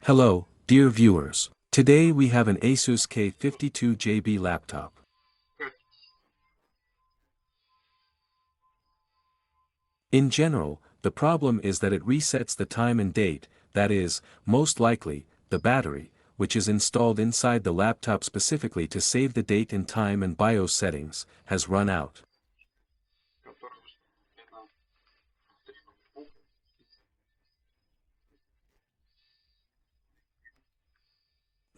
Hello, dear viewers. Today we have an Asus K52JB laptop. In general, the problem is that it resets the time and date, that is, most likely, the battery, which is installed inside the laptop specifically to save the date and time and BIOS settings, has run out.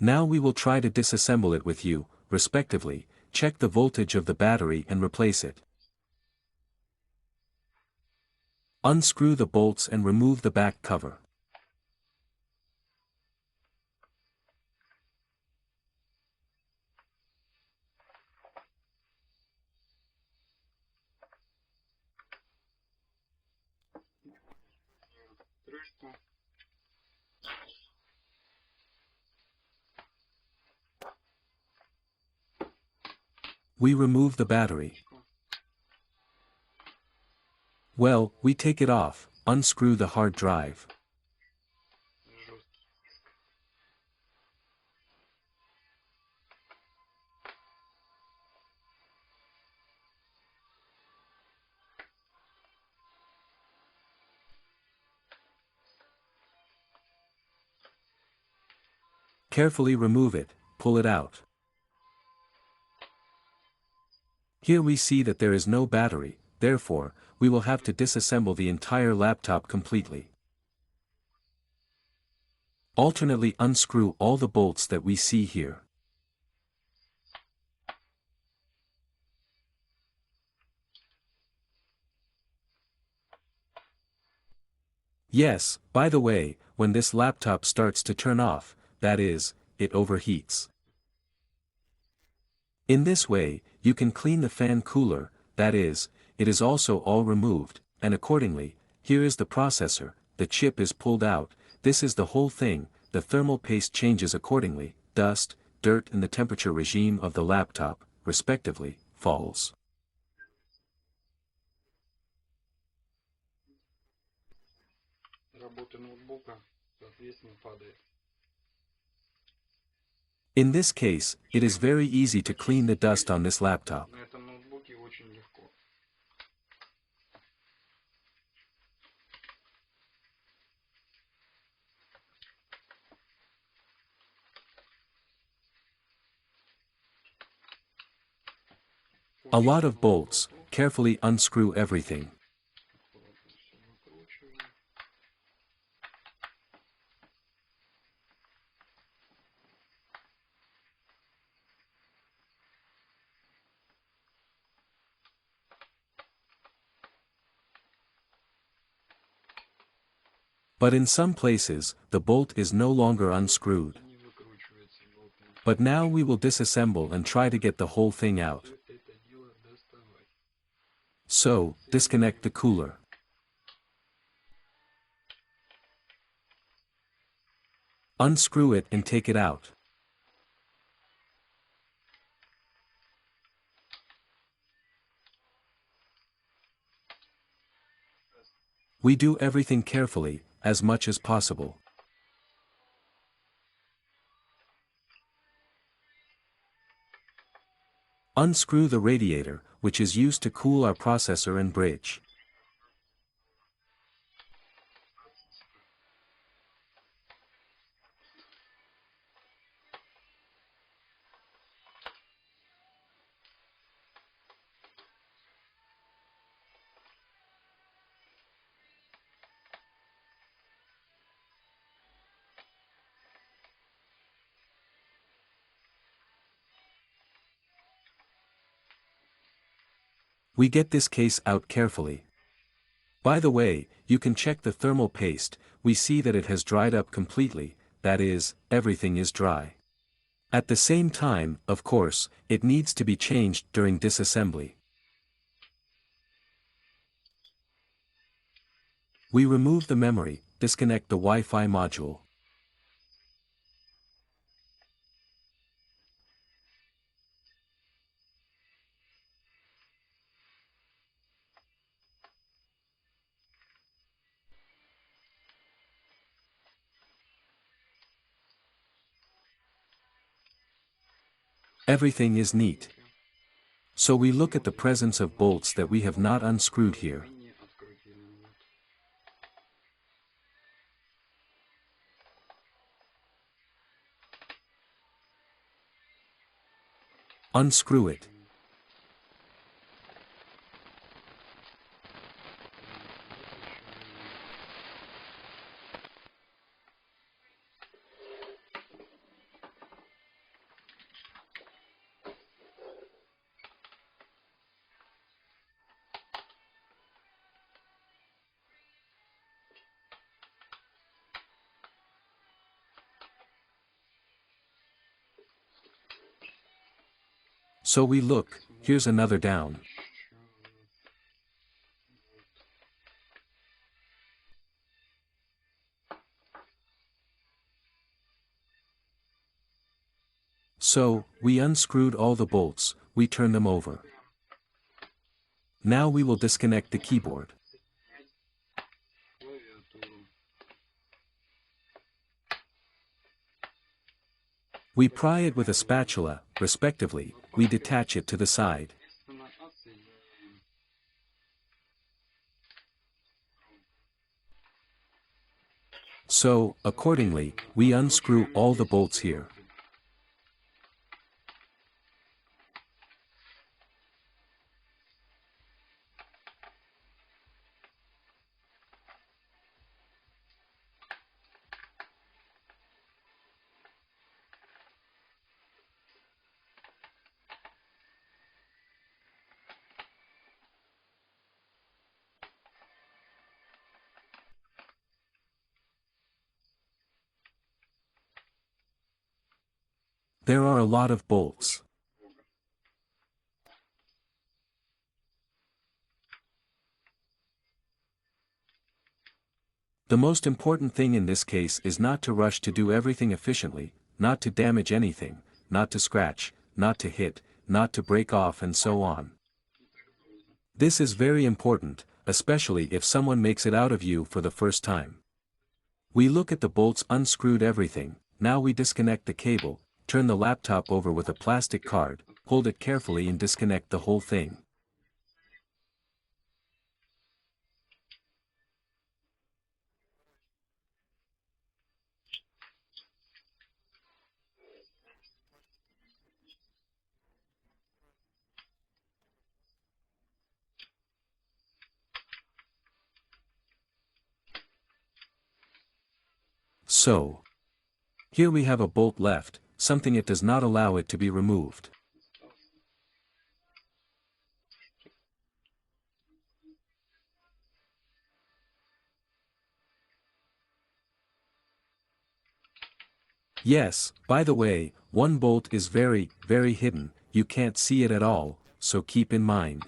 Now we will try to disassemble it with you, respectively, check the voltage of the battery and replace it. Unscrew the bolts and remove the back cover. We remove the battery. Well, we take it off, unscrew the hard drive. Carefully remove it, pull it out. Here we see that there is no battery, therefore, we will have to disassemble the entire laptop completely. Alternately unscrew all the bolts that we see here. Yes, by the way, when this laptop starts to turn off, that is, it overheats. In this way, you can clean the fan cooler, that is, it is also all removed, and accordingly, here is the processor, the chip is pulled out, this is the whole thing, the thermal paste changes accordingly, dust, dirt and the temperature regime of the laptop, respectively, falls. In this case, it is very easy to clean the dust on this laptop. A lot of bolts, carefully unscrew everything. But in some places, the bolt is no longer unscrewed. But now we will disassemble and try to get the whole thing out. So, disconnect the cooler. Unscrew it and take it out. We do everything carefully, as much as possible. Unscrew the radiator, which is used to cool our processor and bridge. We get this case out carefully. By the way, you can check the thermal paste, we see that it has dried up completely, that is, everything is dry. At the same time, of course, it needs to be changed during disassembly. We remove the memory, disconnect the Wi-Fi module. Everything is neat. So we look at the presence of bolts that we have not unscrewed here. Unscrew it. So we look, here's another down. So, we unscrewed all the bolts, we turn them over. Now we will disconnect the keyboard. We pry it with a spatula, respectively, we detach it to the side. So, accordingly, we unscrew all the bolts here. There are a lot of bolts. The most important thing in this case is not to rush to do everything efficiently, not to damage anything, not to scratch, not to hit, not to break off and so on. This is very important, especially if someone makes it out of you for the first time. We look at the bolts, unscrewed everything, now we disconnect the cable, turn the laptop over with a plastic card, hold it carefully and disconnect the whole thing. So, here we have a bolt left, something it does not allow it to be removed. Yes, by the way, one bolt is very, very hidden, you can't see it at all, so keep in mind.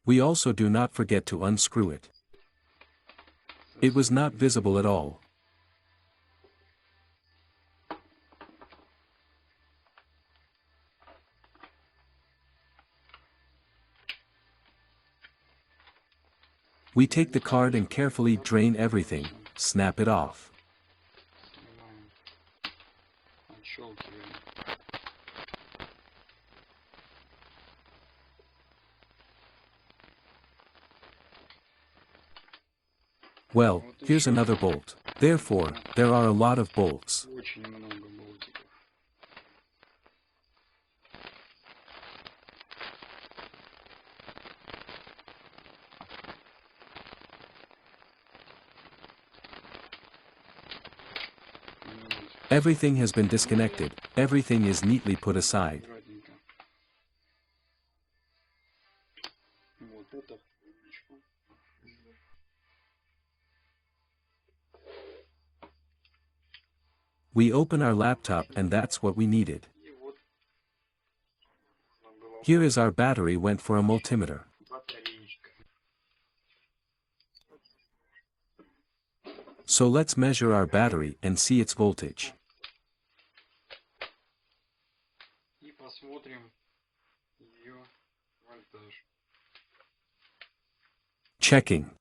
We also do not forget to unscrew it. It was not visible at all. We take the card and carefully drain everything, snap it off. Well, here's another bolt. Therefore, there are a lot of bolts. Everything has been disconnected, everything is neatly put aside. We open our laptop and that's what we needed. Here is our battery went for a multimeter. So let's measure our battery and see its voltage. Checking.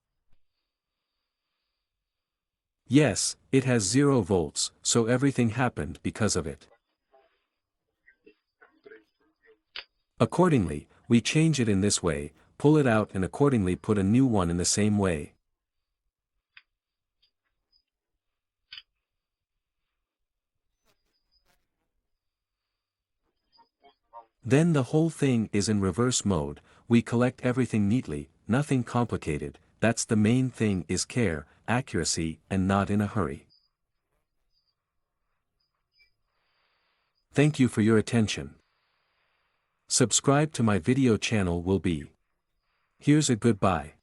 Yes, it has 0 volts, so everything happened because of it. Accordingly, we change it in this way, pull it out and accordingly put a new one in the same way. Then the whole thing is in reverse mode, we collect everything neatly, nothing complicated, that's the main thing is care, accuracy and not in a hurry. Thank you for your attention. Subscribe to my video channel will be. Here's a goodbye.